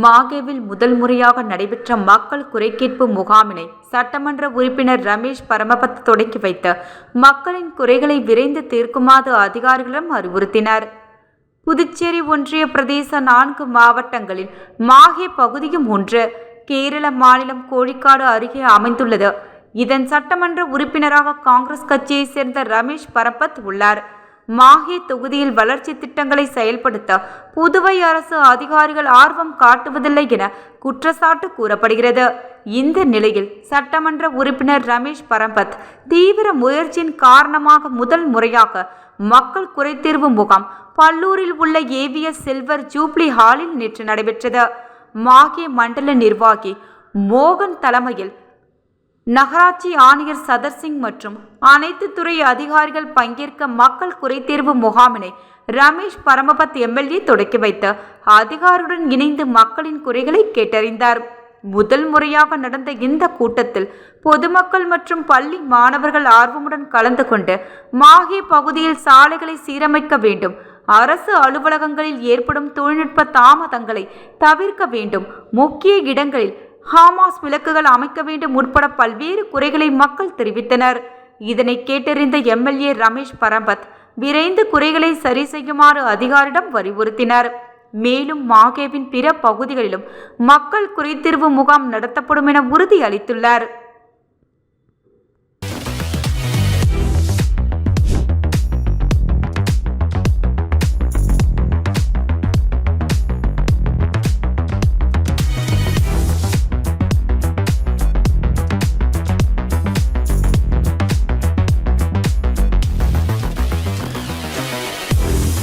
மாகேவில் முதல் முறையாக நடைபெற்ற மக்கள் குறைகேட்பு முகாமினை சட்டமன்ற உறுப்பினர் ரமேஷ் பரமபத் தொடங்கி வைத்து மக்களின் குறைகளை விரைந்து தீர்க்குமாறு அதிகாரிகளிடம் அறிவுறுத்தினார். புதுச்சேரி ஒன்றிய பிரதேச 4 மாவட்டங்களில் மாகே பகுதியும் ஒன்று. கேரள மாநிலம் கோழிக்காடு அருகே அமைந்துள்ளது. இதன் சட்டமன்ற உறுப்பினராக காங்கிரஸ் கட்சியை சேர்ந்த ரமேஷ் பரமபத் உள்ளார். மாகே தொகுதியில் வளர்ச்சி திட்டங்களை செயல்படுத்த புதுவை அரசு அதிகாரிகள் ஆர்வம் காட்டுவதில்லை என குற்றச்சாட்டு கூறப்படுகிறது. இந்த நிலையில் சட்டமன்ற உறுப்பினர் ரமேஷ் பரமபத் தீவிர முயற்சியின் காரணமாக முதல் முறையாக மக்கள் குறைதீர்வு முகாம் பல்லூரில் உள்ள ஏவிஎஸ் சில்வர் ஜூப்ளி ஹாலில் நேற்று நடைபெற்றது. மாகே மண்டல நிர்வாகி மோகன் தலைமையில் நகராட்சி ஆணையர் சதர்சிங் மற்றும் அனைத்து துறை அதிகாரிகள் பங்கேற்க மக்கள் குறைதீர்வு முகாமினை ரமேஷ் பரமபத் எம்எல்ஏ தொடக்கி வைத்து அதிகாரியுடன் இணைந்து மக்களின் குறைகளை கேட்டறிந்தார். முதல் முறையாக நடந்த இந்த கூட்டத்தில் பொதுமக்கள் மற்றும் பள்ளி மாணவர்கள் ஆர்வமுடன் கலந்து கொண்டு மாகே பகுதியில் சாலைகளை சீரமைக்க வேண்டும், அரசு அலுவலகங்களில் ஏற்படும் தொழில்நுட்ப தாமதங்களை தவிர்க்க வேண்டும், முக்கிய இடங்களில் ஹாமாஸ் விளக்குகள் அமைக்க வேண்டும் உட்பட பல்வேறு குறைகளை மக்கள் தெரிவித்தனர். இதனை கேட்டறிந்த எம்எல்ஏ ரமேஷ் பரமபத் விரைந்து குறைகளை சரி செய்யுமாறு அதிகாரிடம் வலியுறுத்தினார். மேலும் மாகேவின் பிற பகுதிகளிலும் மக்கள் குறைதீர்வு முகாம் நடத்தப்படும் என உறுதி அளித்துள்ளார்.